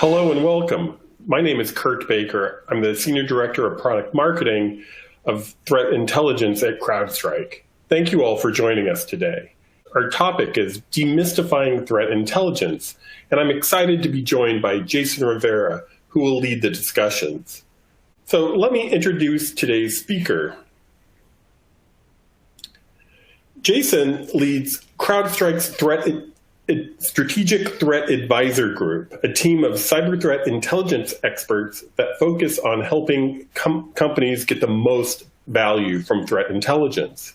Hello and welcome. My name is Kurt Baker. I'm the Senior Director of Product Marketing of Threat Intelligence at CrowdStrike. Thank you all for joining us today. Our topic is demystifying threat intelligence, and I'm excited to be joined by Jason Rivera, who will lead the discussions. So let me introduce today's speaker. Jason leads CrowdStrike's Strategic Threat Advisor Group, a team of cyber threat intelligence experts that focus on helping companies get the most value from threat intelligence.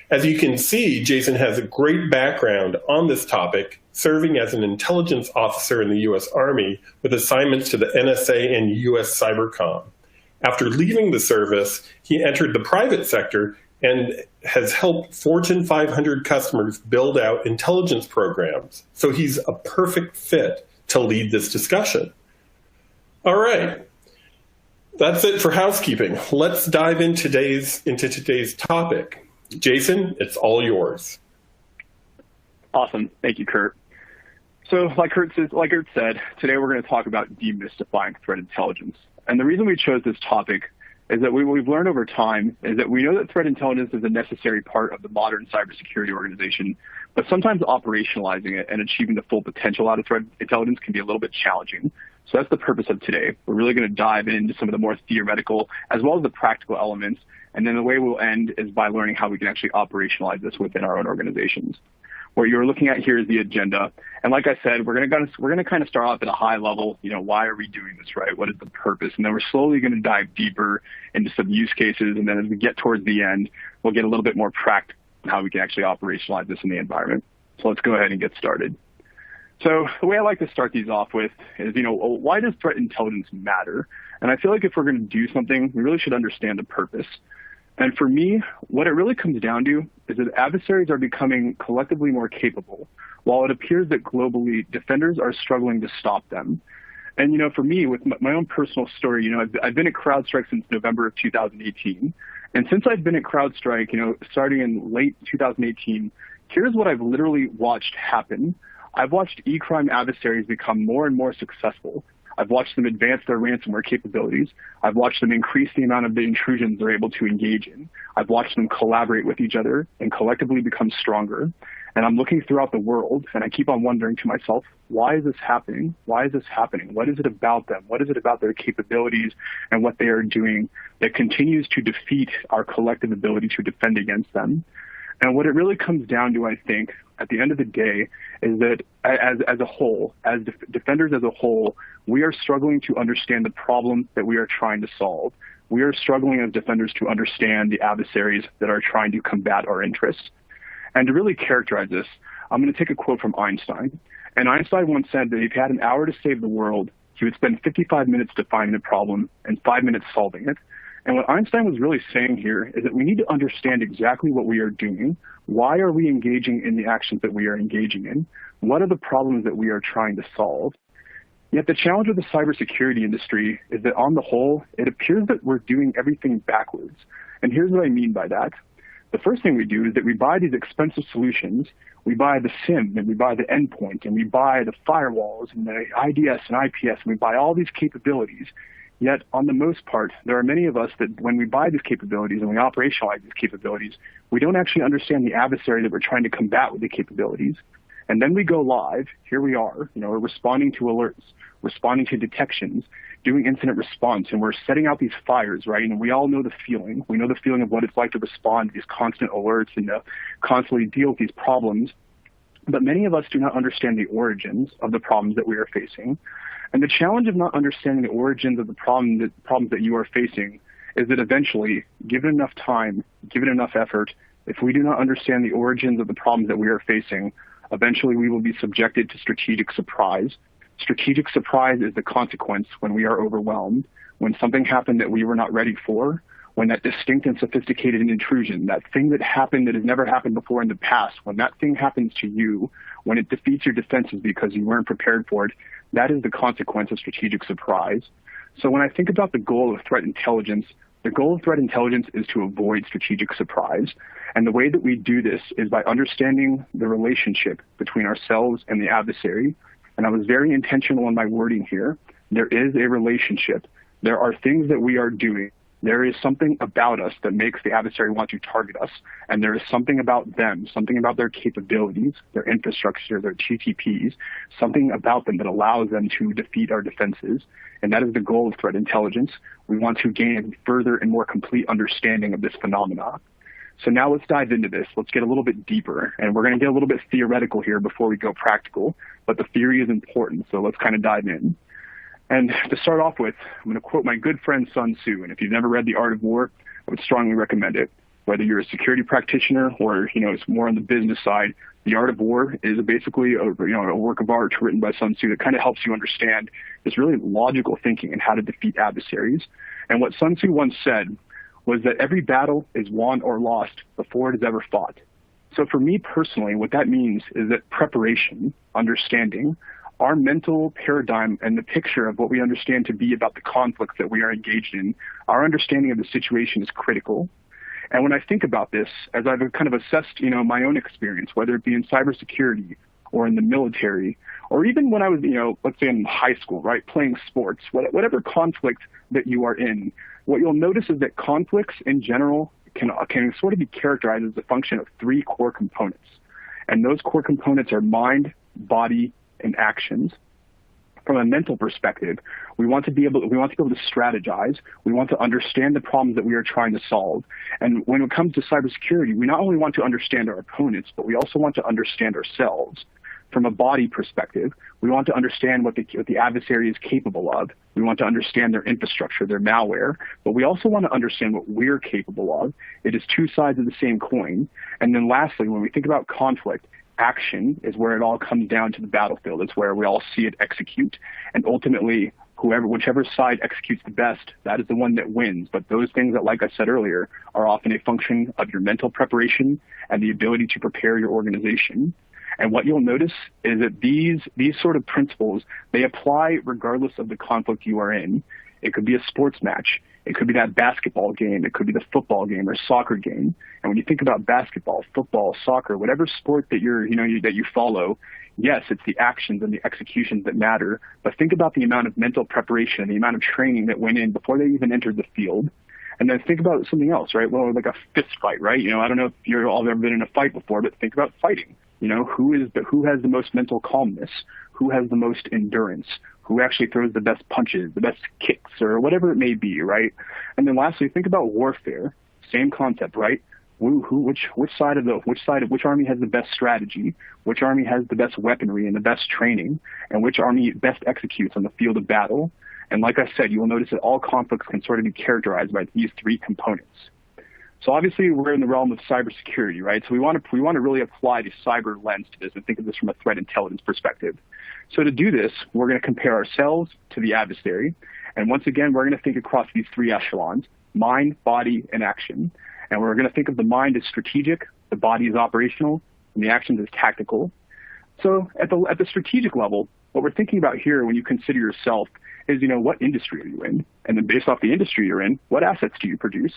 As you can see, Jason has a great background on this topic, serving as an intelligence officer in the U.S. Army with assignments to the NSA and U.S. Cybercom. After leaving the service, he entered the private sector and has helped Fortune 500 customers build out intelligence programs. So he's a perfect fit to lead this discussion. All right, that's it for housekeeping. Let's dive into today's topic. Jason, it's all yours. Awesome, thank you, Kurt. So like Kurt said, today we're going to talk about demystifying threat intelligence. And the reason we chose this topic is that what we've learned over time is that we know that threat intelligence is a necessary part of the modern cybersecurity organization, but sometimes operationalizing it and achieving the full potential out of threat intelligence can be a little bit challenging. So that's the purpose of today. We're really going to dive into some of the more theoretical as well as the practical elements, and then the way we'll end is by learning how we can actually operationalize this within our own organizations. What you're looking at here is the agenda. And like I said, we're going to kind of start off at a high level. Why are we doing this, right? What is the purpose? And then we're slowly going to dive deeper into some use cases. And then as we get towards the end, we'll get a little bit more practical on how we can actually operationalize this in the environment. So let's go ahead and get started. So the way I like to start these off with is, why does threat intelligence matter? And I feel like if we're going to do something, we really should understand the purpose. And for me, what it really comes down to is that adversaries are becoming collectively more capable, while it appears that globally, defenders are struggling to stop them. And, for me, with my own personal story, I've been at CrowdStrike since November of 2018. And since I've been at CrowdStrike, starting in late 2018, here's what I've literally watched happen. I've watched e-crime adversaries become more and more successful. I've watched them advance their ransomware capabilities. I've watched them increase the amount of the intrusions they're able to engage in. I've watched them collaborate with each other and collectively become stronger. And I'm looking throughout the world, and I keep on wondering to myself, why is this happening? Why is this happening? What is it about them? What is it about their capabilities and what they are doing that continues to defeat our collective ability to defend against them? And what it really comes down to, I think, at the end of the day, is that as a whole, as defenders as a whole, we are struggling to understand the problem that we are trying to solve. We are struggling as defenders to understand the adversaries that are trying to combat our interests. And to really characterize this, I'm going to take a quote from Einstein. And Einstein once said that if he had an hour to save the world, he would spend 55 minutes defining the problem and 5 minutes solving it. And what Einstein was really saying here is that we need to understand exactly what we are doing. Why are we engaging in the actions that we are engaging in? What are the problems that we are trying to solve? Yet the challenge with the cybersecurity industry is that on the whole, it appears that we're doing everything backwards. And here's what I mean by that. The first thing we do is that we buy these expensive solutions. We buy the SIM, and we buy the endpoint, and we buy the firewalls, and the IDS and IPS, and we buy all these capabilities. Yet, on the most part, there are many of us that when we buy these capabilities and we operationalize these capabilities, we don't actually understand the adversary that we're trying to combat with the capabilities. And then we go live. Here we are, we're responding to alerts, responding to detections, doing incident response, and we're setting out these fires, right? And we all know the feeling. We know the feeling of what it's like to respond to these constant alerts and to constantly deal with these problems. But many of us do not understand the origins of the problems that we are facing. And the challenge of not understanding the origins of the problems that you are facing is that eventually, given enough time, given enough effort, if we do not understand the origins of the problems that we are facing, eventually we will be subjected to strategic surprise. Strategic surprise is the consequence when we are overwhelmed, when something happened that we were not ready for, when that distinct and sophisticated intrusion, that thing that happened that has never happened before in the past, when that thing happens to you, when it defeats your defenses because you weren't prepared for it, that is the consequence of strategic surprise. So when I think about the goal of threat intelligence, the goal of threat intelligence is to avoid strategic surprise. And the way that we do this is by understanding the relationship between ourselves and the adversary. And I was very intentional in my wording here. There is a relationship. There are things that we are doing. There is something about us that makes the adversary want to target us. And there is something about them, something about their capabilities, their infrastructure, their TTPs, something about them that allows them to defeat our defenses. And that is the goal of threat intelligence. We want to gain further and more complete understanding of this phenomena. So now let's dive into this. Let's get a little bit deeper. And we're going to get a little bit theoretical here before we go practical. But the theory is important, so let's kind of dive in. And to start off with, I'm going to quote my good friend Sun Tzu. And if you've never read The Art of War, I would strongly recommend it. Whether you're a security practitioner or it's more on the business side, The Art of War is basically a work of art written by Sun Tzu that kind of helps you understand this really logical thinking and how to defeat adversaries. And what Sun Tzu once said was that every battle is won or lost before it is ever fought. So for me personally, what that means is that preparation, understanding, our mental paradigm and the picture of what we understand to be about the conflicts that we are engaged in, our understanding of the situation is critical. And when I think about this, as I've kind of assessed, my own experience, whether it be in cybersecurity or in the military, or even when I was, let's say in high school, right, playing sports, whatever conflict that you are in, what you'll notice is that conflicts in general can sort of be characterized as a function of three core components. And those core components are mind, body, and actions. From a mental perspective, we want to be able to strategize. We want to understand the problems that we are trying to solve. And when it comes to cybersecurity, we not only want to understand our opponents, but we also want to understand ourselves. From a body perspective, we want to understand what the adversary is capable of. We want to understand their infrastructure, their malware, but we also want to understand what we're capable of. It is two sides of the same coin. And then lastly, when we think about conflict, action is where it all comes down to the battlefield. It's where we all see it execute. And ultimately, whichever side executes the best, that is the one that wins. But those things that, like I said earlier, are often a function of your mental preparation and the ability to prepare your organization. And what you'll notice is that these sort of principles, they apply regardless of the conflict you are in. It could be a sports match. It could be that basketball game. It could be the football game or soccer game. And when you think about basketball, football, soccer, whatever sport that that you follow, yes, it's the actions and the executions that matter. But think about the amount of mental preparation, the amount of training that went in before they even entered the field. And then think about something else, right? Well, like a fist fight, right? I don't know if you've all ever been in a fight before, but think about fighting. Who has the most mental calmness? Who has the most endurance? Who actually throws the best punches, the best kicks, or whatever it may be, right? And then lastly, think about warfare. Same concept, right? Which army has the best strategy? Which army has the best weaponry and the best training? And which army best executes on the field of battle? And like I said, you will notice that all conflicts can sort of be characterized by these three components. So obviously we're in the realm of cybersecurity, right? So we want to really apply the cyber lens to this and think of this from a threat intelligence perspective. So to do this, we're going to compare ourselves to the adversary. And once again, we're going to think across these three echelons: mind, body, and action. And we're going to think of the mind as strategic, the body is operational, and the actions as tactical. So at the strategic level, what we're thinking about here when you consider yourself is, what industry are you in? And then based off the industry you're in, what assets do you produce?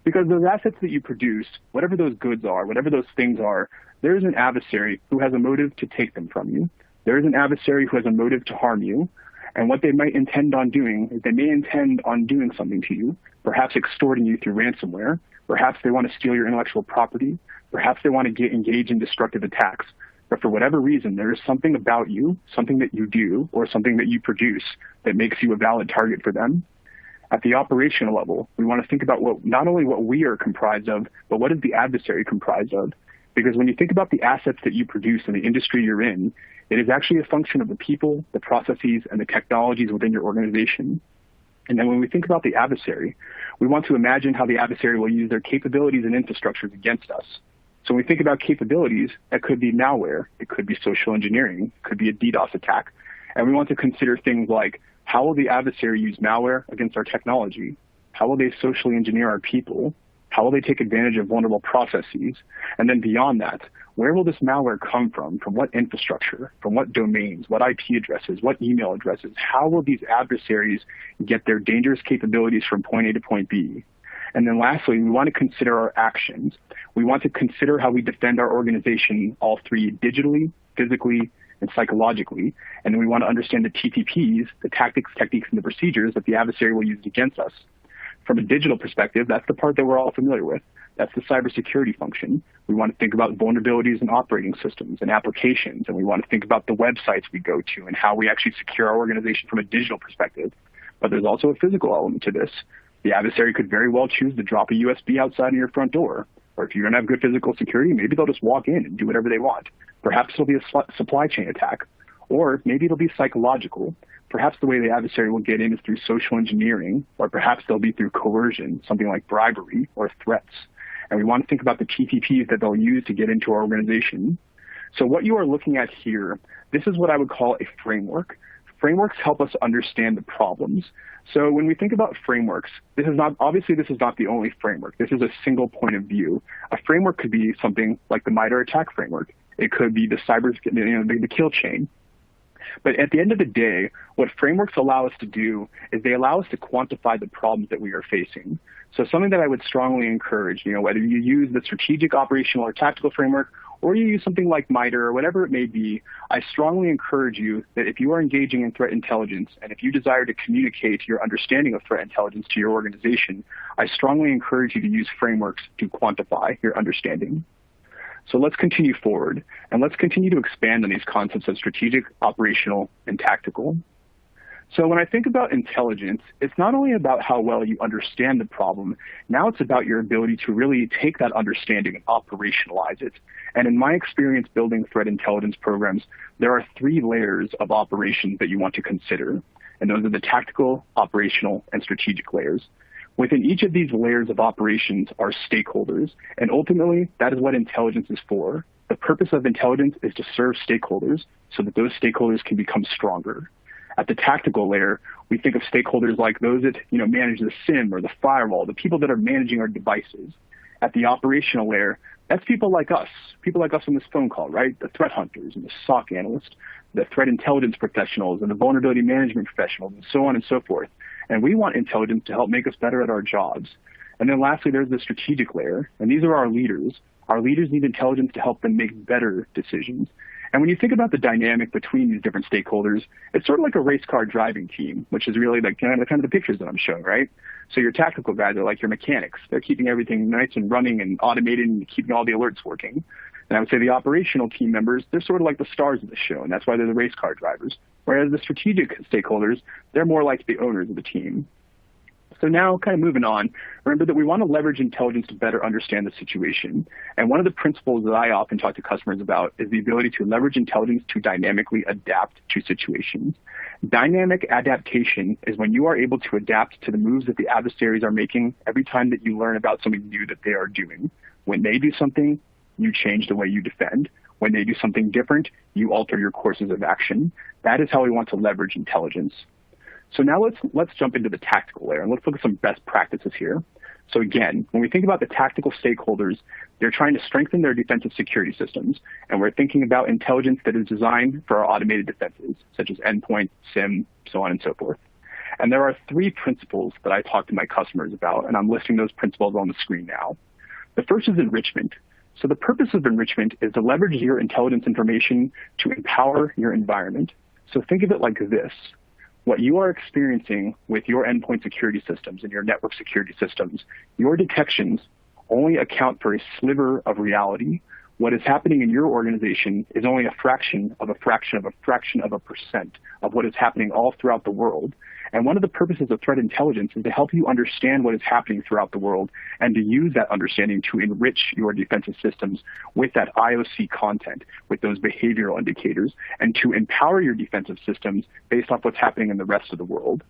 Because those assets that you produce, whatever those goods are, whatever those things are, there is an adversary who has a motive to take them from you. There is an adversary who has a motive to harm you. And what they might intend on doing is they may intend on doing something to you, perhaps extorting you through ransomware. Perhaps they want to steal your intellectual property. Perhaps they want to engage in destructive attacks. But for whatever reason, there is something about you, something that you do, or something that you produce that makes you a valid target for them. At the operational level, we want to think about not only what we are comprised of, but what is the adversary comprised of? Because when you think about the assets that you produce in the industry you're in, it is actually a function of the people, the processes, and the technologies within your organization. And then when we think about the adversary, we want to imagine how the adversary will use their capabilities and infrastructures against us. So when we think about capabilities, that could be malware, it could be social engineering, it could be a DDoS attack. And we want to consider things like, how will the adversary use malware against our technology? How will they socially engineer our people? How will they take advantage of vulnerable processes? And then beyond that, where will this malware come from? From what infrastructure? From what domains? What IP addresses? What email addresses? How will these adversaries get their dangerous capabilities from point A to point B? And then lastly, we want to consider our actions. We want to consider how we defend our organization, all three: digitally, physically, and psychologically. And then we want to understand the TTPs, the tactics, techniques, and the procedures that the adversary will use against us. From a digital perspective, that's the part that we're all familiar with. That's the cybersecurity function. We want to think about vulnerabilities in operating systems and applications, and we want to think about the websites we go to and how we actually secure our organization from a digital perspective. But there's also a physical element to this. The adversary could very well choose to drop a USB outside of your front door. Or if you're going to have good physical security, maybe they'll just walk in and do whatever they want. Perhaps it'll be a supply chain attack. Or maybe it'll be psychological. Perhaps the way the adversary will get in is through social engineering, or perhaps they'll be through coercion, something like bribery or threats. And we want to think about the TTPs that they'll use to get into our organization. So what you are looking at here, this is what I would call a framework. Frameworks help us understand the problems. So when we think about frameworks, this is not the only framework. This is a single point of view. A framework could be something like the MITRE ATT&CK framework. It could be the the kill chain. But at the end of the day, what frameworks allow us to do is they allow us to quantify the problems that we are facing. So something that I would strongly encourage, whether you use the strategic, operational, or tactical framework, or you use something like MITRE or whatever it may be, I strongly encourage you that if you are engaging in threat intelligence and if you desire to communicate your understanding of threat intelligence to your organization, I strongly encourage you to use frameworks to quantify your understanding. So let's continue forward, and let's continue to expand on these concepts of strategic, operational, and tactical. So when I think about intelligence, it's not only about how well you understand the problem, now it's about your ability to really take that understanding and operationalize it. And in my experience building threat intelligence programs, there are 3 layers of operations that you want to consider. And those are the tactical, operational, and strategic layers. Within each of these layers of operations are stakeholders, and ultimately, that is what intelligence is for. The purpose of intelligence is to serve stakeholders so that those stakeholders can become stronger. At the tactical layer, we think of stakeholders like those that manage the SIM or the firewall, the people that are managing our devices. At the operational layer, that's people like us on this phone call, right? The threat hunters and the SOC analysts, the threat intelligence professionals and the vulnerability management professionals, and so on and so forth. And we want intelligence to help make us better at our jobs. And then lastly, there's the strategic layer, and these are our leaders. Our leaders need intelligence to help them make better decisions. And when you think about the dynamic between these different stakeholders, it's sort of like a race car driving team, which is really like kind of the pictures that I'm showing, right? So your tactical guys are like your mechanics. They're keeping everything nice and running and automated and keeping all the alerts working. And I would say the operational team members, they're sort of like the stars of the show, and that's why they're the race car drivers. Whereas the strategic stakeholders, they're more like the owners of the team. So now kind of moving on, remember that we want to leverage intelligence to better understand the situation. And one of the principles that I often talk to customers about is the ability to leverage intelligence to dynamically adapt to situations. Dynamic adaptation is when you are able to adapt to the moves that the adversaries are making every time that you learn about something new that they are doing. When they do something, you change the way you defend. When they do something different, you alter your courses of action. That is how we want to leverage intelligence. So now let's jump into the tactical layer, and let's look at some best practices here. So again, when we think about the tactical stakeholders, they're trying to strengthen their defensive security systems, and we're thinking about intelligence that is designed for our automated defenses, such as endpoint, SIM, so on and so forth. And there are 3 principles that I talk to my customers about, and I'm listing those principles on the screen now. The first is enrichment. So the purpose of enrichment is to leverage your intelligence information to empower your environment. So think of it like this. What you are experiencing with your endpoint security systems and your network security systems, your detections only account for a sliver of reality. What is happening in your organization is only a fraction of a fraction of a fraction of a percent of what is happening all throughout the world. And one of the purposes of threat intelligence is to help you understand what is happening throughout the world and to use that understanding to enrich your defensive systems with that IOC content, with those behavioral indicators, and to empower your defensive systems based off what's happening in the rest of the world.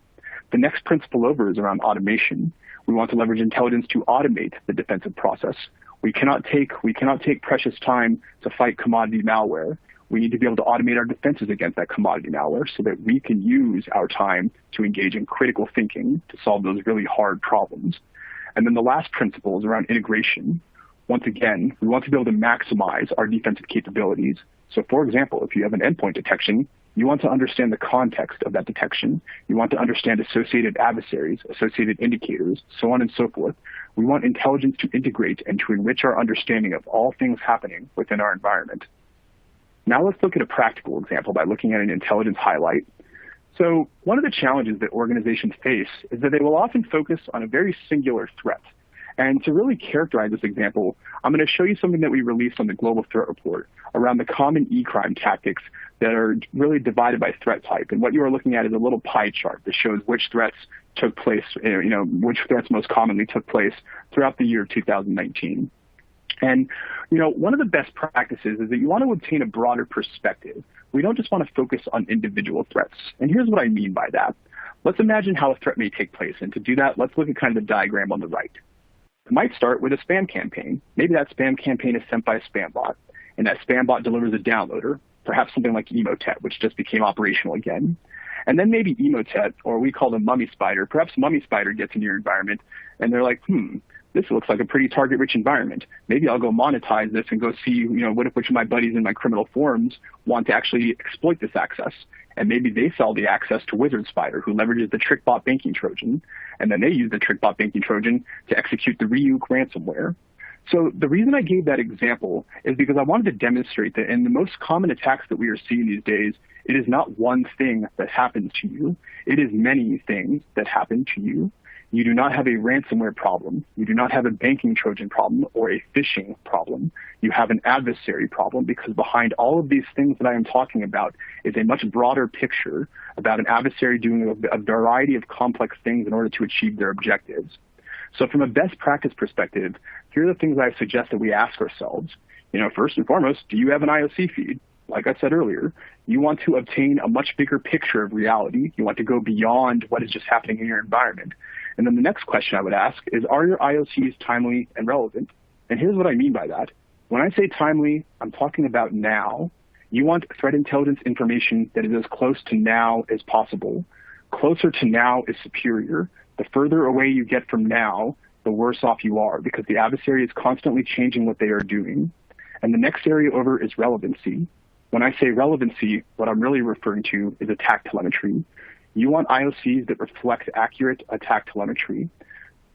The next principle over is around automation. We want to leverage intelligence to automate the defensive process. We cannot take precious time to fight commodity malware. We need to be able to automate our defenses against that commodity malware so that we can use our time to engage in critical thinking to solve those really hard problems. And then the last principle is around integration. Once again, we want to be able to maximize our defensive capabilities. So for example, if you have an endpoint detection, you want to understand the context of that detection. You want to understand associated adversaries, associated indicators, so on and so forth. We want intelligence to integrate and to enrich our understanding of all things happening within our environment. Now let's look at a practical example by looking at an intelligence highlight. So one of the challenges that organizations face is that they will often focus on a very singular threat. And to really characterize this example, I'm going to show you something that we released on the Global Threat Report around the common e-crime tactics that are really divided by threat type. And what you are looking at is a little pie chart that shows which threats took place, which threats most commonly took place throughout the year of 2019. And, one of the best practices is that you want to obtain a broader perspective. We don't just want to focus on individual threats. And here's what I mean by that. Let's imagine how a threat may take place. And to do that, let's look at kind of the diagram on the right. It might start with a spam campaign. Maybe that spam campaign is sent by a spam bot, and that spam bot delivers a downloader, perhaps something like Emotet, which just became operational again. And then maybe Emotet, or we call them Mummy Spider, perhaps Mummy Spider gets in your environment, and they're like, this looks like a pretty target-rich environment. Maybe I'll go monetize this and go see, which of my buddies in my criminal forums want to actually exploit this access. And maybe they sell the access to Wizard Spider, who leverages the TrickBot banking Trojan. And then they use the TrickBot banking Trojan to execute the Ryuk ransomware. So the reason I gave that example is because I wanted to demonstrate that in the most common attacks that we are seeing these days, it is not one thing that happens to you. It is many things that happen to you. You do not have a ransomware problem. You do not have a banking Trojan problem or a phishing problem. You have an adversary problem, because behind all of these things that I am talking about is a much broader picture about an adversary doing a variety of complex things in order to achieve their objectives. So from a best practice perspective, here are the things I suggest that we ask ourselves. First and foremost, do you have an IOC feed? Like I said earlier, you want to obtain a much bigger picture of reality. You want to go beyond what is just happening in your environment. And then the next question I would ask is, are your IOCs timely and relevant? And here's what I mean by that. When I say timely, I'm talking about now. You want threat intelligence information that is as close to now as possible. Closer to now is superior. The further away you get from now, the worse off you are, because the adversary is constantly changing what they are doing. And the next area over is relevancy. When I say relevancy, what I'm really referring to is attack telemetry. You want IOCs that reflect accurate attack telemetry.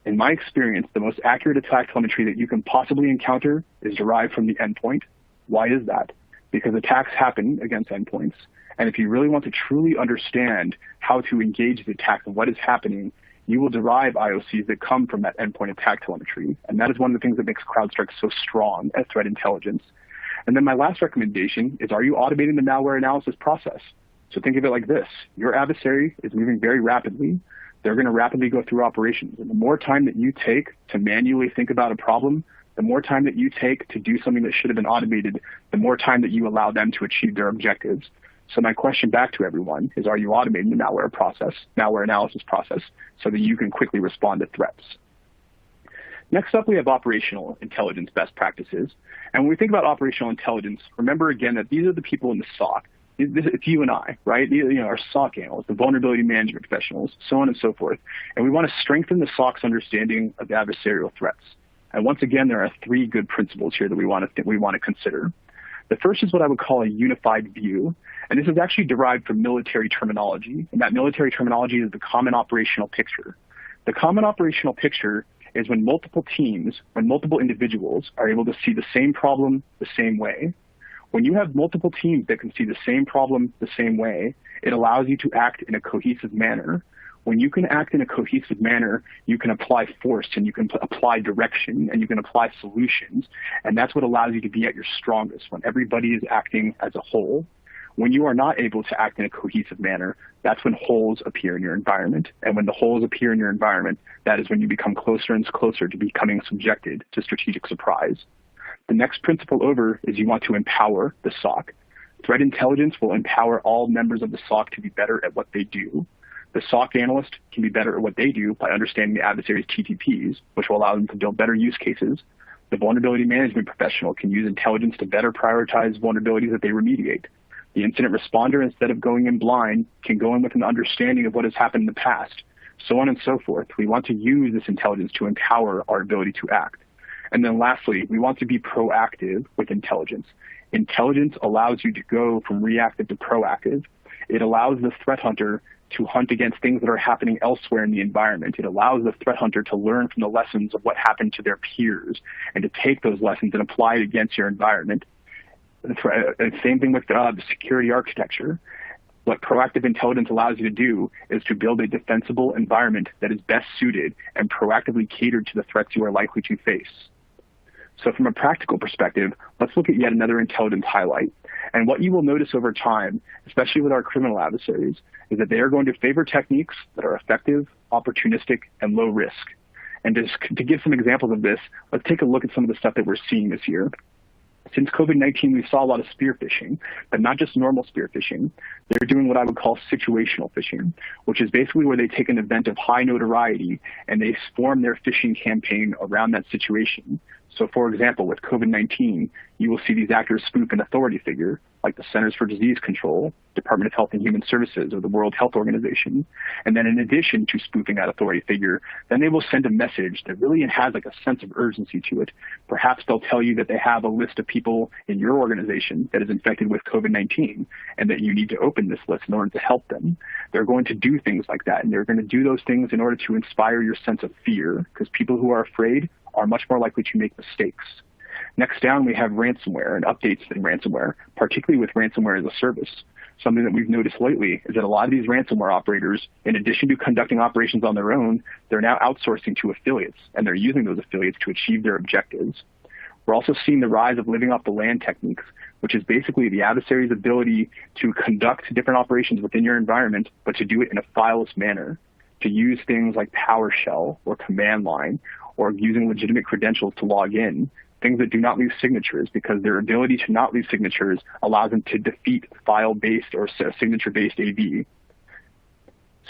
In my experience, the most accurate attack telemetry that you can possibly encounter is derived from the endpoint. Why is that? Because attacks happen against endpoints. And if you really want to truly understand how to engage the attack and what is happening, you will derive IOCs that come from that endpoint attack telemetry. And that is one of the things that makes CrowdStrike so strong at threat intelligence. And then my last recommendation is, are you automating the malware analysis process? So think of it like this. Your adversary is moving very rapidly. They're going to rapidly go through operations. And the more time that you take to manually think about a problem, the more time that you take to do something that should have been automated, the more time that you allow them to achieve their objectives. So my question back to everyone is, are you automating the malware analysis process, so that you can quickly respond to threats? Next up, we have operational intelligence best practices. And when we think about operational intelligence, remember again that these are the people in the SOC. It's you and I, right? Our SOC analysts, the vulnerability management professionals, so on and so forth. And we want to strengthen the SOC's understanding of adversarial threats. And once again, there are three good principles here that we want to consider. The first is what I would call a unified view. And this is actually derived from military terminology. And that military terminology is the common operational picture. The common operational picture is when multiple teams, when multiple individuals are able to see the same problem the same way. When you have multiple teams that can see the same problem the same way, it allows you to act in a cohesive manner. When you can act in a cohesive manner, you can apply force, and you can apply direction, and you can apply solutions. And that's what allows you to be at your strongest, when everybody is acting as a whole. When you are not able to act in a cohesive manner, that's when holes appear in your environment. And when the holes appear in your environment, that is when you become closer and closer to becoming subjected to strategic surprise. The next principle over is you want to empower the SOC. Threat intelligence will empower all members of the SOC to be better at what they do. The SOC analyst can be better at what they do by understanding the adversary's TTPs, which will allow them to build better use cases. The vulnerability management professional can use intelligence to better prioritize vulnerabilities that they remediate. The incident responder, instead of going in blind, can go in with an understanding of what has happened in the past, so on and so forth. We want to use this intelligence to empower our ability to act. And then lastly, we want to be proactive with intelligence. Intelligence allows you to go from reactive to proactive. It allows the threat hunter to hunt against things that are happening elsewhere in the environment. It allows the threat hunter to learn from the lessons of what happened to their peers and to take those lessons and apply it against your environment. Same thing with the security architecture. What proactive intelligence allows you to do is to build a defensible environment that is best suited and proactively catered to the threats you are likely to face. So from a practical perspective, let's look at yet another intelligence highlight. And what you will notice over time, especially with our criminal adversaries, is that they are going to favor techniques that are effective, opportunistic, and low risk. And to give some examples of this, let's take a look at some of the stuff that we're seeing this year. Since COVID-19, we saw a lot of spear phishing, but not just normal spear phishing. They're doing what I would call situational phishing, which is basically where they take an event of high notoriety and they form their phishing campaign around that situation. So for example, with COVID-19, you will see these actors spoof an authority figure like the Centers for Disease Control, Department of Health and Human Services, or the World Health Organization. And then in addition to spoofing that authority figure, then they will send a message that really has like a sense of urgency to it. Perhaps they'll tell you that they have a list of people in your organization that is infected with COVID-19 and that you need to open this list in order to help them. They're going to do things like that, and they're going to do those things in order to inspire your sense of fear, because people who are afraid are much more likely to make mistakes. Next down, we have ransomware and updates in ransomware, particularly with ransomware as a service. Something that we've noticed lately is that a lot of these ransomware operators, in addition to conducting operations on their own, they're now outsourcing to affiliates, and they're using those affiliates to achieve their objectives. We're also seeing the rise of living off the land techniques, which is basically the adversary's ability to conduct different operations within your environment, but to do it in a fileless manner, to use things like PowerShell or command line, or using legitimate credentials to log in, things that do not leave signatures, because their ability to not leave signatures allows them to defeat file-based or signature-based AV.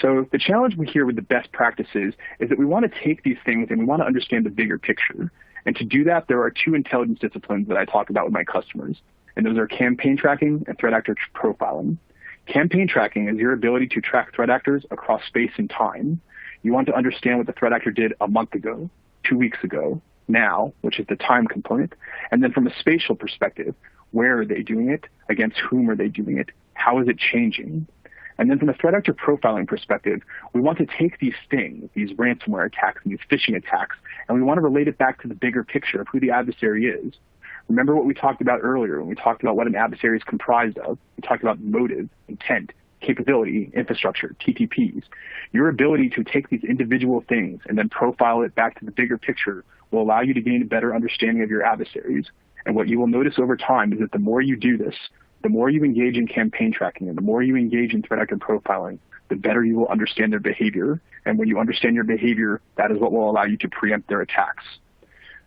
So the challenge we hear with the best practices is that we want to take these things and we want to understand the bigger picture. And to do that, there are two intelligence disciplines that I talk about with my customers, and those are campaign tracking and threat actor profiling. Campaign tracking is your ability to track threat actors across space and time. You want to understand what the threat actor did a month ago, 2 weeks ago, now, which is the time component. And then from a spatial perspective, where are they doing it? Against whom are they doing it? How is it changing? And then from a threat actor profiling perspective, we want to take these things, these ransomware attacks and these phishing attacks, and we want to relate it back to the bigger picture of who the adversary is. Remember what we talked about earlier when we talked about what an adversary is comprised of. We talked about motive, intent, capability, infrastructure, TTPs. Your ability to take these individual things and then profile it back to the bigger picture will allow you to gain a better understanding of your adversaries. And what you will notice over time is that the more you do this, the more you engage in campaign tracking and the more you engage in threat actor profiling, the better you will understand their behavior. And when you understand your behavior, that is what will allow you to preempt their attacks.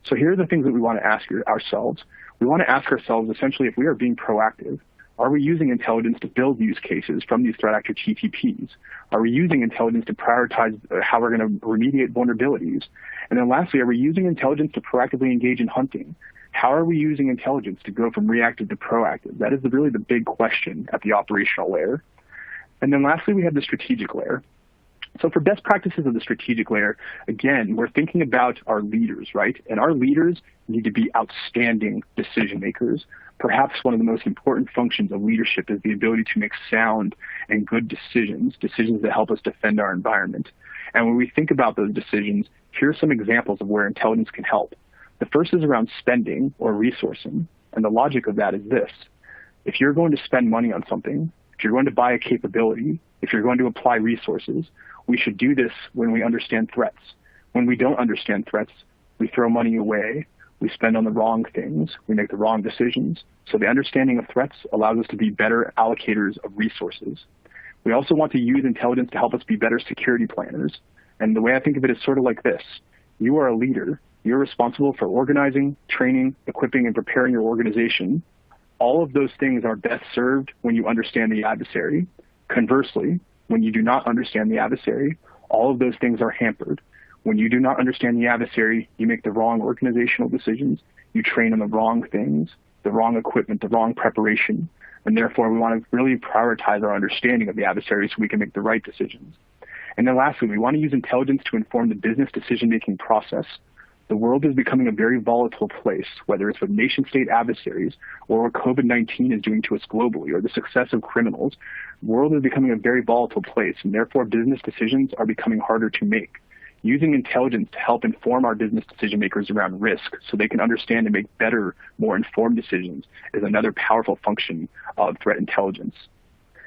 So here are the things that we want to ask ourselves. We want to ask ourselves essentially if we are being proactive. Are we using intelligence to build use cases from these threat actor TTPs? Are we using intelligence to prioritize how we're going to remediate vulnerabilities? And then lastly, are we using intelligence to proactively engage in hunting? How are we using intelligence to go from reactive to proactive? That is really the big question at the operational layer. And then lastly, we have the strategic layer. So for best practices of the strategic layer, again, we're thinking about our leaders, right? And our leaders need to be outstanding decision makers. Perhaps one of the most important functions of leadership is the ability to make sound and good decisions that help us defend our environment. And when we think about those decisions, here are some examples of where intelligence can help. The first is around spending or resourcing. And the logic of that is this. If you're going to spend money on something, if you're going to buy a capability, if you're going to apply resources, we should do this when we understand threats. When we don't understand threats, we throw money away. We spend on the wrong things. We make the wrong decisions. So the understanding of threats allows us to be better allocators of resources. We also want to use intelligence to help us be better security planners. And the way I think of it is sort of like this. You are a leader. You're responsible for organizing, training, equipping, and preparing your organization. All of those things are best served when you understand the adversary. Conversely, when you do not understand the adversary, all of those things are hampered. When you do not understand the adversary, you make the wrong organizational decisions. You train on the wrong things, the wrong equipment, the wrong preparation. And therefore, we want to really prioritize our understanding of the adversary so we can make the right decisions. And then lastly, we want to use intelligence to inform the business decision-making process. The world is becoming a very volatile place, whether it's with nation-state adversaries or what COVID-19 is doing to us globally or the success of criminals. The world is becoming a very volatile place, and therefore business decisions are becoming harder to make. using intelligence to help inform our business decision makers around risk so they can understand and make better, more informed decisions is another powerful function of threat intelligence.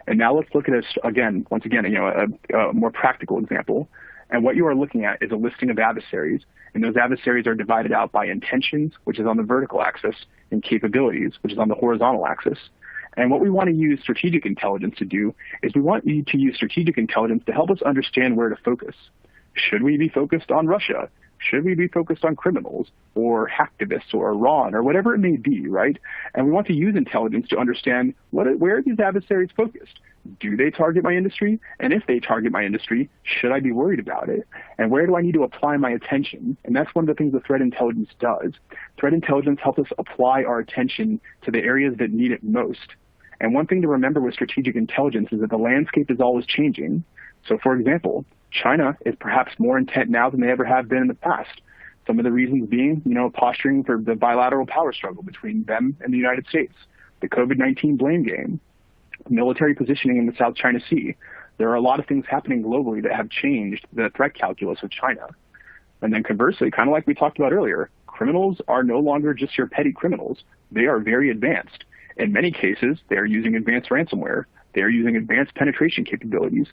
And now let's look at this again, once again, a more practical example. And what you are looking at is a listing of adversaries, and those adversaries are divided out by intentions, which is on the vertical axis, and capabilities, which is on the horizontal axis. And what we want to use strategic intelligence to do is we want you to use strategic intelligence to help us understand where to focus. Should we be focused on Russia? Should we be focused on criminals or hacktivists or Iran or whatever it may be, right? And we want to use intelligence to understand where are these adversaries focused? Do they target my industry? And if they target my industry, should I be worried about it? And where do I need to apply my attention? And that's one of the things that threat intelligence does. Threat intelligence helps us apply our attention to the areas that need it most. And one thing to remember with strategic intelligence is that the landscape is always changing. So for example, China is perhaps more intent now than they ever have been in the past. Some of the reasons being, posturing for the bilateral power struggle between them and the United States, the COVID-19 blame game, military positioning in the South China Sea. There are a lot of things happening globally that have changed the threat calculus of China. And then conversely, kind of like we talked about earlier, criminals are no longer just your petty criminals. They are very advanced. In many cases, they are using advanced ransomware. They are using advanced penetration capabilities.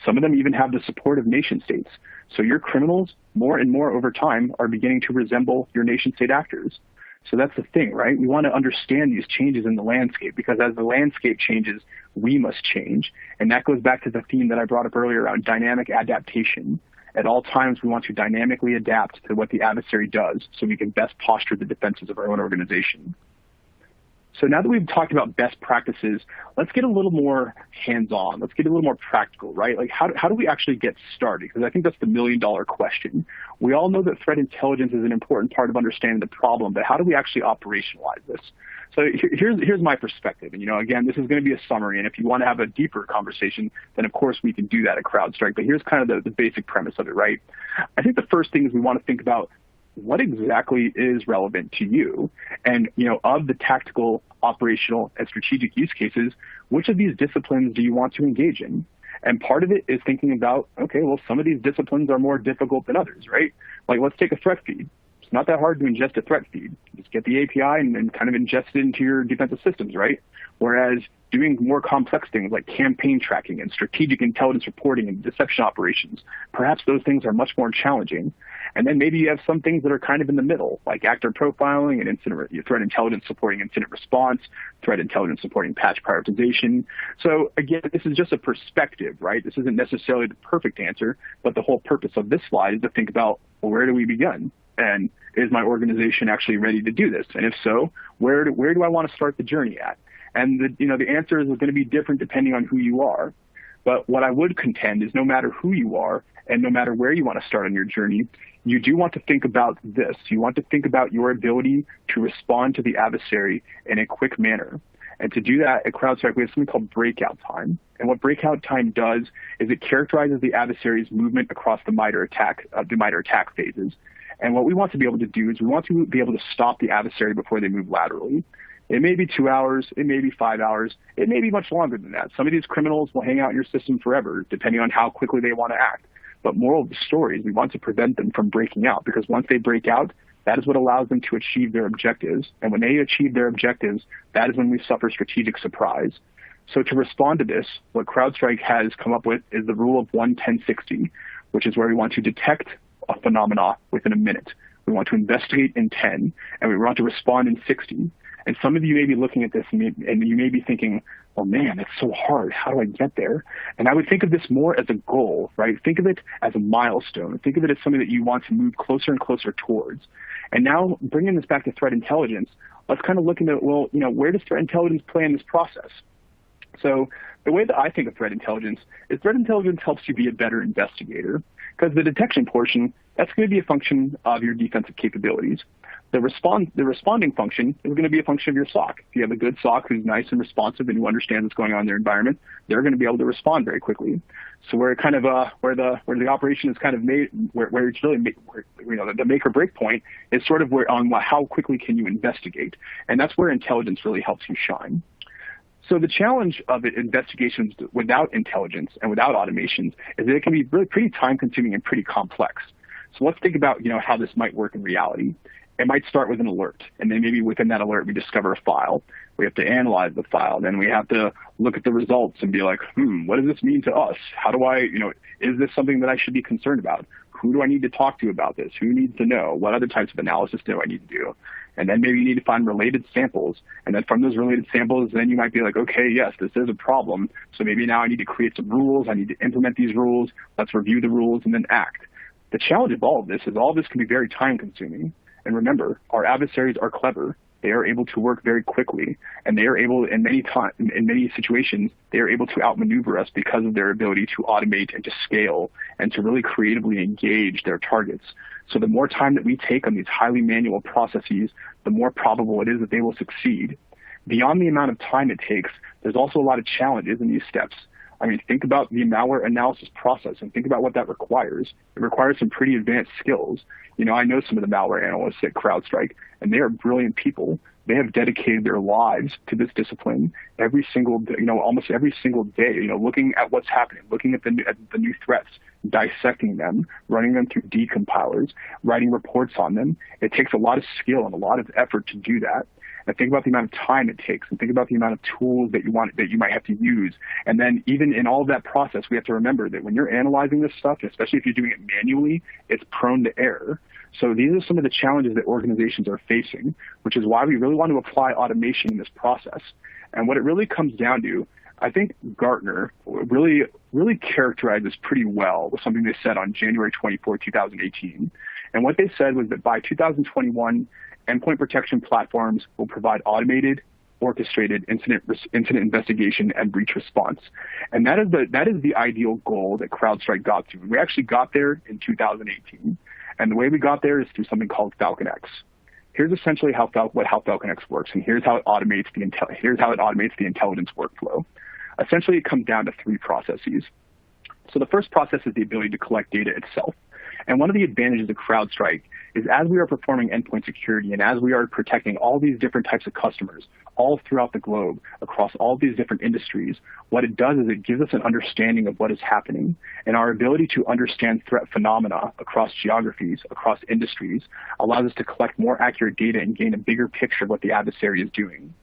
Some of them even have the support of nation states. So your criminals, more and more over time, are beginning to resemble your nation state actors. So that's the thing, right? We want to understand these changes in the landscape because as the landscape changes, we must change. And that goes back to the theme that I brought up earlier around dynamic adaptation. At all times, we want to dynamically adapt to what the adversary does so we can best posture the defenses of our own organization. So now that we've talked about best practices, let's get a little more hands-on. Let's get a little more practical, right? Like how do we actually get started? Because I think that's the million-dollar question. We all know that threat intelligence is an important part of understanding the problem, but how do we actually operationalize this? So here's my perspective. And, again, this is going to be a summary. And if you want to have a deeper conversation, then, of course, we can do that at CrowdStrike. But here's kind of the basic premise of it, right? I think the first thing is we want to think about what exactly is relevant to you? And, of the tactical, operational, and strategic use cases, which of these disciplines do you want to engage in? And part of it is thinking about, okay, well, some of these disciplines are more difficult than others, right? Like, let's take a threat feed. It's not that hard to ingest a threat feed. Just get the API and kind of ingest it into your defensive systems, right? Whereas doing more complex things like campaign tracking and strategic intelligence reporting and deception operations, perhaps those things are much more challenging. And then maybe you have some things that are kind of in the middle, like actor profiling and threat intelligence supporting incident response, threat intelligence supporting patch prioritization. So again, this is just a perspective, right? This isn't necessarily the perfect answer, but the whole purpose of this slide is to think about, well, where do we begin? And is my organization actually ready to do this? And if so, where do I want to start the journey at? And the answer is going to be different depending on who you are. But what I would contend is no matter who you are and no matter where you want to start on your journey, you do want to think about this. You want to think about your ability to respond to the adversary in a quick manner. And to do that at CrowdStrike, we have something called breakout time. And what breakout time does is it characterizes the adversary's movement across the MITRE attack phases. And what we want to be able to do is we want to be able to stop the adversary before they move laterally. It may be 2 hours, it may be 5 hours, it may be much longer than that. Some of these criminals will hang out in your system forever, depending on how quickly they want to act. But moral of the story is we want to prevent them from breaking out, because once they break out, that is what allows them to achieve their objectives. And when they achieve their objectives, that is when we suffer strategic surprise. So to respond to this, what CrowdStrike has come up with is the rule of 1-10-60, which is where we want to detect a phenomena within a minute. We want to investigate in 10, and we want to respond in 60. And some of you may be looking at this and you may be thinking, oh man, it's so hard. How do I get there? And I would think of this more as a goal, right? Think of it as a milestone. Think of it as something that you want to move closer and closer towards. And now bringing this back to threat intelligence, let's kind of look into, well, where does threat intelligence play in this process? So the way that I think of threat intelligence is threat intelligence helps you be a better investigator, because the detection portion, that's going to be a function of your defensive capabilities. The responding function is going to be a function of your SOC. If you have a good SOC who's nice and responsive and who understands what's going on in their environment, they're going to be able to respond very quickly. So where kind of where the operation is kind of made, where it's really the make or break point is sort of how quickly can you investigate, and that's where intelligence really helps you shine. So the challenge of investigations without intelligence and without automations is that it can be really pretty time-consuming and pretty complex. So let's think about, how this might work in reality. It might start with an alert, and then maybe within that alert, we discover a file. We have to analyze the file. Then we have to look at the results and be like, what does this mean to us? How do I, is this something that I should be concerned about? Who do I need to talk to about this? Who needs to know? What other types of analysis do I need to do? And then maybe you need to find related samples. And then from those related samples, then you might be like, okay, yes, this is a problem. So maybe now I need to create some rules. I need to implement these rules. Let's review the rules and then act. The challenge of all of this is all of this can be very time consuming. And remember, our adversaries are clever. They are able to work very quickly, and they are able, in many situations, they are able to outmaneuver us because of their ability to automate and to scale and to really creatively engage their targets. So the more time that we take on these highly manual processes, the more probable it is that they will succeed. Beyond the amount of time it takes, there's also a lot of challenges in these steps. I mean, think about the malware analysis process and think about what that requires. It requires some pretty advanced skills. I know some of the malware analysts at CrowdStrike, and they are brilliant people. They have dedicated their lives to this discipline every single day, almost every single day, looking at what's happening, looking at the new threats, dissecting them, running them through decompilers, writing reports on them. It takes a lot of skill and a lot of effort to do that. And think about the amount of time it takes, and think about the amount of tools that you might have to use. And then even in all of that process, we have to remember that when you're analyzing this stuff, especially if you're doing it manually, it's prone to error. So these are some of the challenges that organizations are facing, which is why we really want to apply automation in this process. And what it really comes down to, I think Gartner really characterized this pretty well with something they said on January 24, 2018. And what they said was that by 2021, endpoint protection platforms will provide automated, orchestrated incident investigation and breach response. And that is the ideal goal that CrowdStrike got to. And we actually got there in 2018. And the way we got there is through something called FalconX. Here's essentially how FalconX works, and here's how it automates the intelligence workflow. Essentially, it comes down to three processes. So the first process is the ability to collect data itself. And one of the advantages of CrowdStrike is as we are performing endpoint security and as we are protecting all these different types of customers all throughout the globe, across all these different industries, what it does is it gives us an understanding of what is happening. And our ability to understand threat phenomena across geographies, across industries, allows us to collect more accurate data and gain a bigger picture of what the adversary is doing.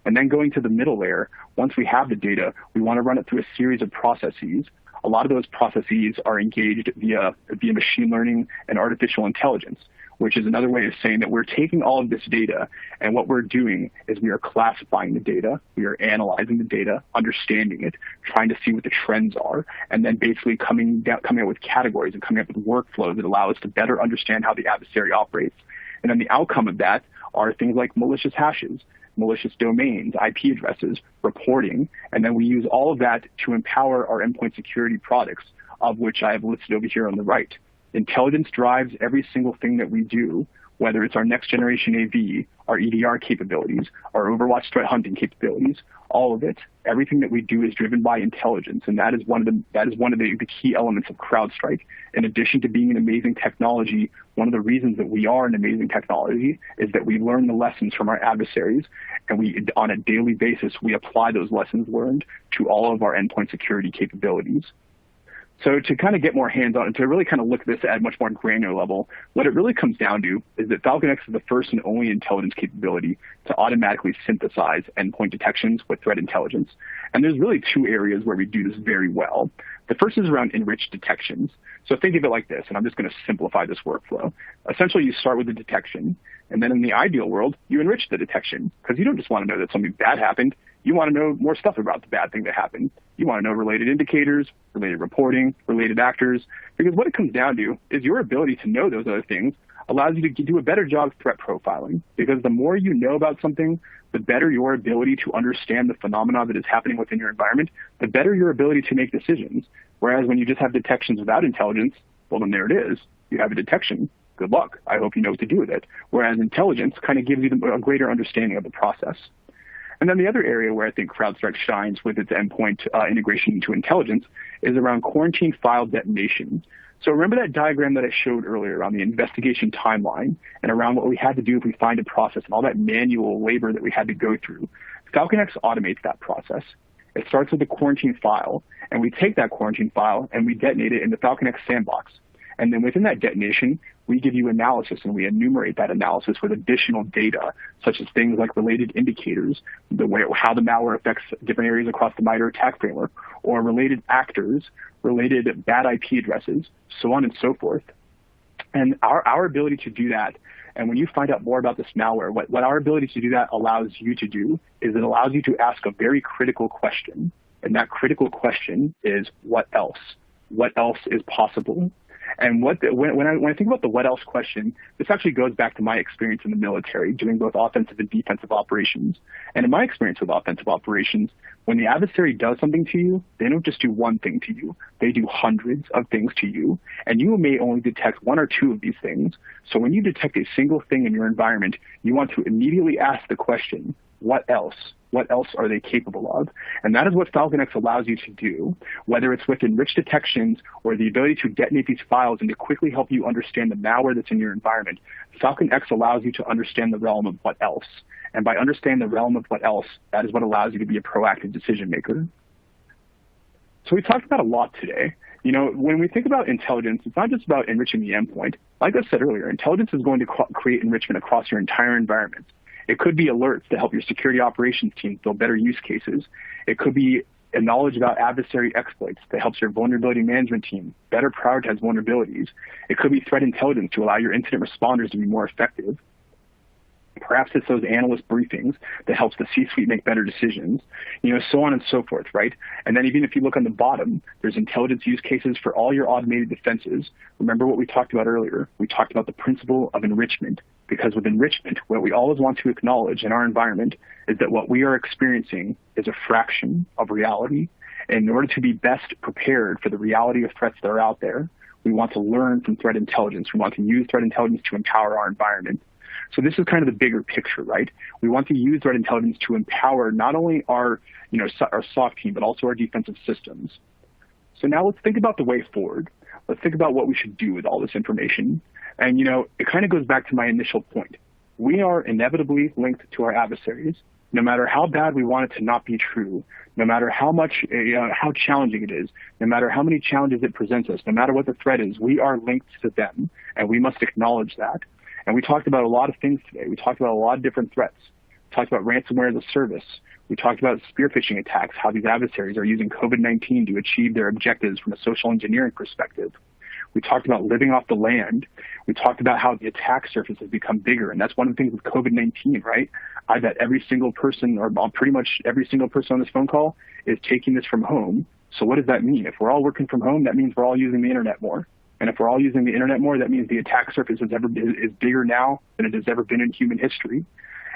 And then going to the middle layer, once we have the data, we want to run it through a series of processes. A lot of those processes are engaged via machine learning and artificial intelligence, which is another way of saying that we're taking all of this data, and what we're doing is we are classifying the data, we are analyzing the data, understanding it, trying to see what the trends are, and then basically coming up with categories and coming up with workflows that allow us to better understand how the adversary operates. And then the outcome of that are things like malicious hashes, malicious domains, IP addresses, reporting, and then we use all of that to empower our endpoint security products, of which I have listed over here on the right. Intelligence drives every single thing that we do, whether it's our next generation AV, our EDR capabilities, our Overwatch threat hunting capabilities, all of it. Everything that we do is driven by intelligence, and that is one of the key elements of CrowdStrike. In addition to being an amazing technology, one of the reasons that we are an amazing technology is that we learn the lessons from our adversaries, and on a daily basis, we apply those lessons learned to all of our endpoint security capabilities. So to kind of get more hands-on and to really kind of look at this at a much more granular level, what it really comes down to is that FalconX is the first and only intelligence capability to automatically synthesize endpoint detections with threat intelligence. And there's really two areas where we do this very well. The first is around enriched detections. So think of it like this, and I'm just going to simplify this workflow. Essentially, you start with the detection, and then in the ideal world, you enrich the detection, because you don't just want to know that something bad happened. You want to know more stuff about the bad thing that happened. You want to know related indicators, related reporting, related actors, because what it comes down to is your ability to know those other things allows you to do a better job of threat profiling, because the more you know about something, the better your ability to understand the phenomena that is happening within your environment, the better your ability to make decisions. Whereas when you just have detections without intelligence, well, then there it is. You have a detection. Good luck. I hope you know what to do with it. Whereas intelligence kind of gives you a greater understanding of the process. And then the other area where I think CrowdStrike shines with its endpoint integration into intelligence is around quarantine file detonation. So remember that diagram that I showed earlier around the investigation timeline and around what we had to do if we find a process and all that manual labor that we had to go through. FalconX automates that process. It starts with the quarantine file, and we take that quarantine file and we detonate it in the FalconX sandbox. And then within that detonation, we give you analysis, and we enumerate that analysis with additional data, such as things like related indicators, how the malware affects different areas across the MITRE attack framework, or related actors, related bad IP addresses, so on and so forth. And our ability to do that, and when you find out more about this malware, what our ability to do that allows you to do is it allows you to ask a very critical question. And that critical question is, what else? What else is possible? And when I think about the what else question, this actually goes back to my experience in the military, doing both offensive and defensive operations. And in my experience with offensive operations, when the adversary does something to you, they don't just do one thing to you. They do hundreds of things to you. And you may only detect one or two of these things. So when you detect a single thing in your environment, you want to immediately ask the question, what else? What else are they capable of? And that is what Falcon X allows you to do, whether it's with enriched detections or the ability to detonate these files and to quickly help you understand the malware that's in your environment. Falcon X allows you to understand the realm of what else. And by understanding the realm of what else, that is what allows you to be a proactive decision maker. So we talked about a lot today. You know, when we think about intelligence, it's not just about enriching the endpoint. Like I said earlier, intelligence is going to create enrichment across your entire environment. It could be alerts to help your security operations team build better use cases. It could be a knowledge about adversary exploits that helps your vulnerability management team better prioritize vulnerabilities. It could be threat intelligence to allow your incident responders to be more effective. Perhaps it's those analyst briefings that helps the C-suite make better decisions, you know, so on and so forth, right? And then even if you look on the bottom, there's intelligence use cases for all your automated defenses. Remember what we talked about earlier? We talked about the principle of enrichment, because with enrichment, what we always want to acknowledge in our environment is that what we are experiencing is a fraction of reality. And in order to be best prepared for the reality of threats that are out there, we want to learn from threat intelligence. We want to use threat intelligence to empower our environment. So this is kind of the bigger picture, right? We want to use threat intelligence to empower not only our SOC team, but also our defensive systems. So now let's think about the way forward. Let's think about what we should do with all this information. And, you know, it kind of goes back to my initial point. We are inevitably linked to our adversaries, no matter how bad we want it to not be true, no matter how much, how challenging it is, no matter how many challenges it presents us, no matter what the threat is, we are linked to them, and we must acknowledge that. And we talked about a lot of things today. We talked about a lot of different threats. We talked about ransomware as a service. We talked about spear phishing attacks, how these adversaries are using COVID-19 to achieve their objectives from a social engineering perspective. We talked about living off the land. We talked about how the attack surface has become bigger. And that's one of the things with COVID-19, right? I bet every single person, or pretty much every single person on this phone call, is taking this from home. So what does that mean? If we're all working from home, that means we're all using the internet more. And if we're all using the internet more, that means the attack surface is bigger now than it has ever been in human history.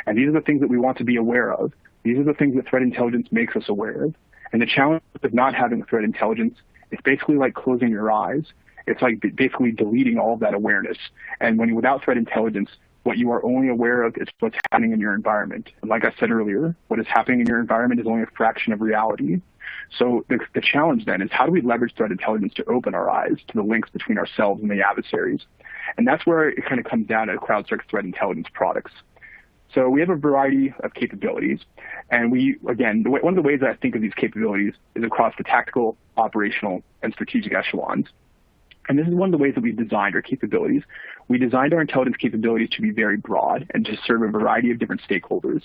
And these are the things that we want to be aware of. These are the things that threat intelligence makes us aware of. And the challenge with not having threat intelligence is basically like closing your eyes. It's like basically deleting all of that awareness. And without threat intelligence, what you are only aware of is what's happening in your environment. And like I said earlier, what is happening in your environment is only a fraction of reality. So the challenge then is, how do we leverage threat intelligence to open our eyes to the links between ourselves and the adversaries? And that's where it kind of comes down to CrowdStrike threat intelligence products. So we have a variety of capabilities. And one of the ways that I think of these capabilities is across the tactical, operational, and strategic echelons. And this is one of the ways that we've designed our capabilities. We designed our intelligence capabilities to be very broad and to serve a variety of different stakeholders,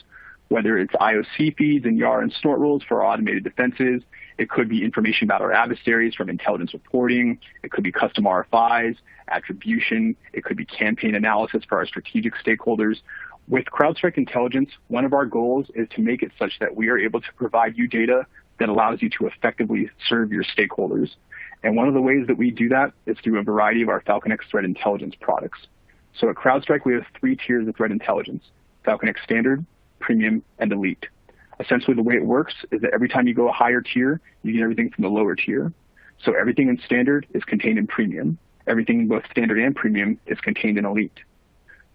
whether it's IOC feeds and YAR and snort rules for our automated defenses. It could be information about our adversaries from intelligence reporting. It could be custom RFIs, attribution. It could be campaign analysis for our strategic stakeholders. With CrowdStrike Intelligence, one of our goals is to make it such that we are able to provide you data that allows you to effectively serve your stakeholders. And one of the ways that we do that is through a variety of our Falcon X threat intelligence products. So at CrowdStrike, we have 3 tiers of threat intelligence: Falcon X Standard, Premium, and Elite. Essentially, the way it works is that every time you go a higher tier, you get everything from the lower tier. So everything in Standard is contained in Premium. Everything in both Standard and Premium is contained in Elite.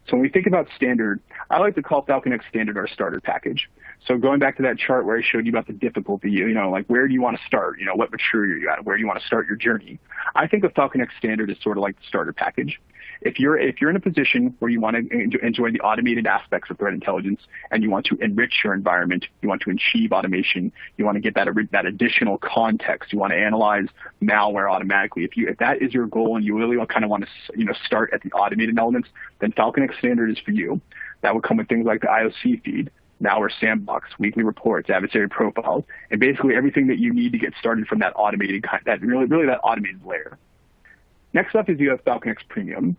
So when we think about Standard, I like to call Falcon X Standard our starter package. So going back to that chart where I showed you about the difficulty, like where do you want to start? What maturity are you at? Where do you want to start your journey? I think the Falcon X Standard is sort of like the starter package. If you're in a position where you want to enjoy the automated aspects of threat intelligence and you want to enrich your environment, you want to achieve automation, you want to get that additional context, you want to analyze malware automatically. If that is your goal and you really kind of want to start at the automated elements, then FalconX Standard is for you. That would come with things like the IOC feed, malware sandbox, weekly reports, adversary profiles, and basically everything that you need to get started from that automated that automated layer. Next up is you have FalconX Premium.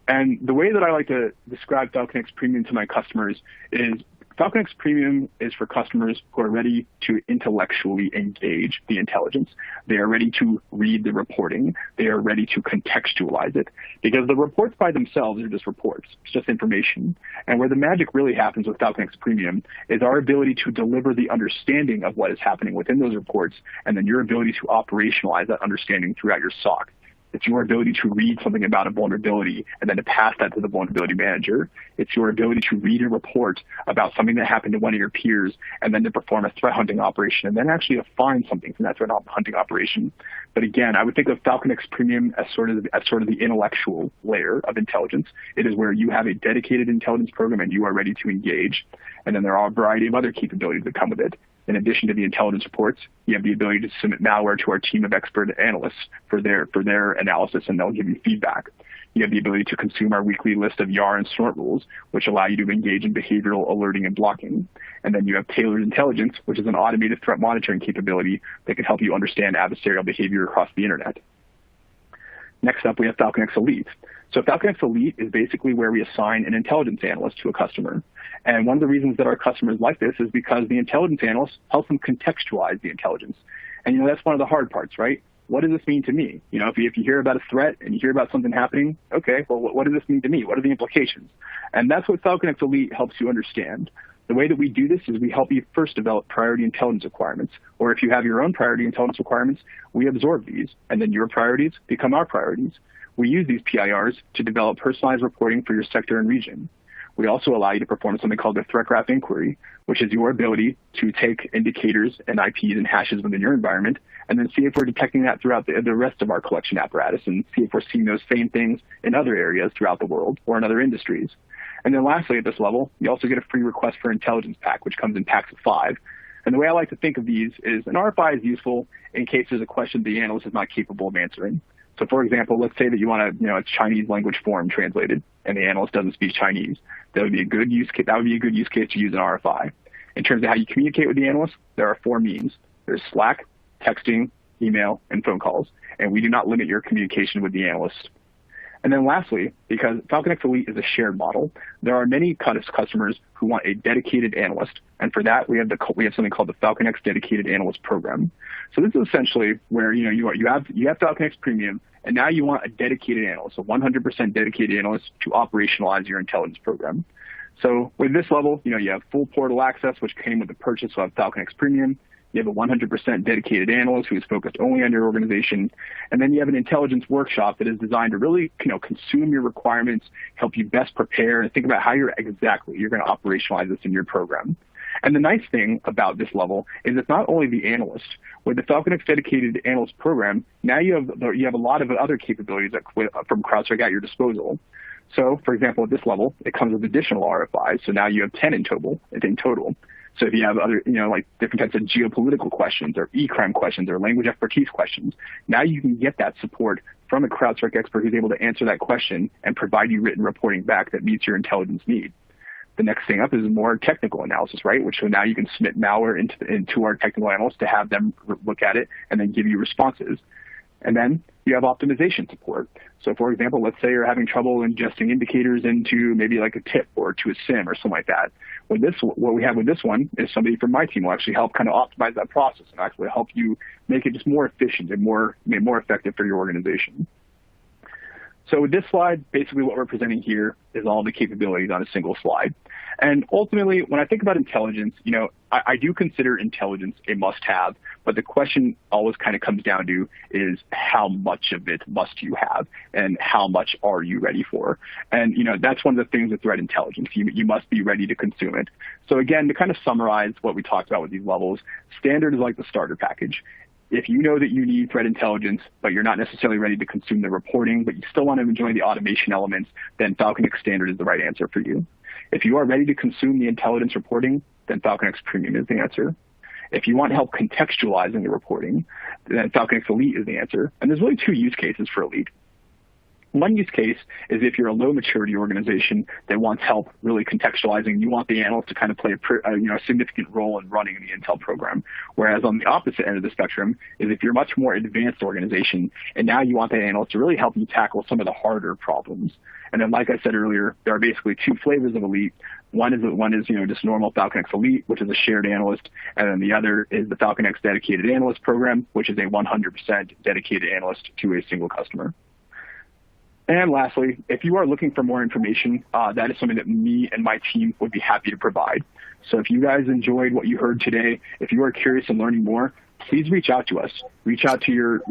And the way that I like to describe FalconX Premium to my customers is FalconX Premium is for customers who are ready to intellectually engage the intelligence. They are ready to read the reporting. They are ready to contextualize it. Because the reports by themselves are just reports. It's just information. And where the magic really happens with FalconX Premium is our ability to deliver the understanding of what is happening within those reports, and then your ability to operationalize that understanding throughout your SOC. It's your ability to read something about a vulnerability and then to pass that to the vulnerability manager. It's your ability to read a report about something that happened to one of your peers and then to perform a threat hunting operation and then actually to find something from that threat hunting operation. But again, I would think of FalconX Premium as sort of the intellectual layer of intelligence. It is where you have a dedicated intelligence program and you are ready to engage. And then there are a variety of other capabilities that come with it. In addition to the intelligence reports, you have the ability to submit malware to our team of expert analysts for their analysis, and they'll give you feedback. You have the ability to consume our weekly list of YAR and snort rules, which allow you to engage in behavioral alerting and blocking. And then you have tailored intelligence, which is an automated threat monitoring capability that can help you understand adversarial behavior across the internet. Next up, we have FalconX Elite. So FalconX Elite is basically where we assign an intelligence analyst to a customer. And one of the reasons that our customers like this is because the intelligence analyst helps them contextualize the intelligence. And, that's one of the hard parts, right? What does this mean to me? If you hear about a threat and you hear about something happening, okay, well, what does this mean to me? What are the implications? And that's what FalconX Elite helps you understand. The way that we do this is we help you first develop priority intelligence requirements, or if you have your own priority intelligence requirements, we absorb these, and then your priorities become our priorities. We use these PIRs to develop personalized reporting for your sector and region. We also allow you to perform something called the threat graph inquiry, which is your ability to take indicators and IPs and hashes within your environment, and then see if we're detecting that throughout the rest of our collection apparatus, and see if we're seeing those same things in other areas throughout the world or in other industries. And then lastly, at this level, you also get a free request for intelligence pack, which comes in packs of 5. And the way I like to think of these is an RFI is useful in case there's a question the analyst is not capable of answering. So for example, let's say that you want a Chinese language form translated and the analyst doesn't speak Chinese. That would be a good use case. That would be a good use case to use an RFI. In terms of how you communicate with the analyst, there are 4 means. There's Slack, texting, email, and phone calls. And we do not limit your communication with the analyst. And then lastly, because FalconX Elite is a shared model, there are many customers who want a dedicated analyst. And for that, we have something called the FalconX Dedicated Analyst Program. So this is essentially where you have FalconX Premium, and now you want a dedicated analyst, a 100% dedicated analyst to operationalize your intelligence program. So with this level, you have full portal access, which came with the purchase of FalconX Premium. You have a 100% dedicated analyst who is focused only on your organization. And then you have an intelligence workshop that is designed to really, consume your requirements, help you best prepare, and think about how you're going to operationalize this in your program. And the nice thing about this level is it's not only the analyst. With the FalconX Dedicated Analyst Program, now you have a lot of other capabilities from CrowdStrike at your disposal. So, for example, at this level, it comes with additional RFIs. So now you have 10 in total. So if you have other, like different types of geopolitical questions or e-crime questions or language expertise questions, now you can get that support from a CrowdStrike expert who's able to answer that question and provide you written reporting back that meets your intelligence need. The next thing up is more technical analysis, right? So now you can submit malware into our technical analysts to have them look at it and then give you responses. And then you have optimization support. So for example, let's say you're having trouble ingesting indicators into maybe like a tip or to a SIM or something like that. What we have with this one is somebody from my team will actually help kind of optimize that process and actually help you make it just more efficient and more effective for your organization. So with this slide, basically what we're presenting here is all the capabilities on a single slide. And ultimately, when I think about intelligence, I do consider intelligence a must-have, but the question always kind of comes down to is how much of it must you have and how much are you ready for? And, that's one of the things with threat intelligence. You must be ready to consume it. So again, to kind of summarize what we talked about with these levels, standard is like the starter package. If you know that you need threat intelligence, but you're not necessarily ready to consume the reporting, but you still want to enjoy the automation elements, then Falcon X Standard is the right answer for you. If you are ready to consume the intelligence reporting, then Falcon X Premium is the answer. If you want help contextualizing the reporting, then Falcon X Elite is the answer. And there's really two use cases for Elite. One use case is if you're a low maturity organization that wants help really contextualizing, you want the analyst to kind of play a significant role in running the Intel program. Whereas on the opposite end of the spectrum is if you're a much more advanced organization and now you want that analyst to really help you tackle some of the harder problems. And then, like I said earlier, there are basically two flavors of Elite. One is just normal Falcon X Elite, which is a shared analyst, and then the other is the Falcon X Dedicated Analyst program, which is a 100% dedicated analyst to a single customer. And lastly, if you are looking for more information, that is something that me and my team would be happy to provide. So if you guys enjoyed what you heard today, if you are curious and learning more, please reach out to us. Reach out to your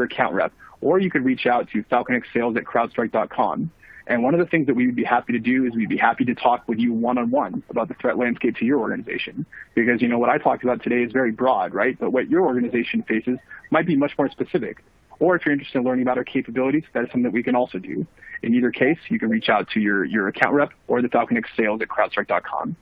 account rep, or you could reach out to falconxsales@crowdstrike.com. And one of the things that we would be happy to do is we'd be happy to talk with you one-on-one about the threat landscape to your organization. Because, what I talked about today is very broad, right? But what your organization faces might be much more specific. Or if you're interested in learning about our capabilities, that is something that we can also do. In either case, you can reach out to your account rep or the falconxsales@crowdstrike.com.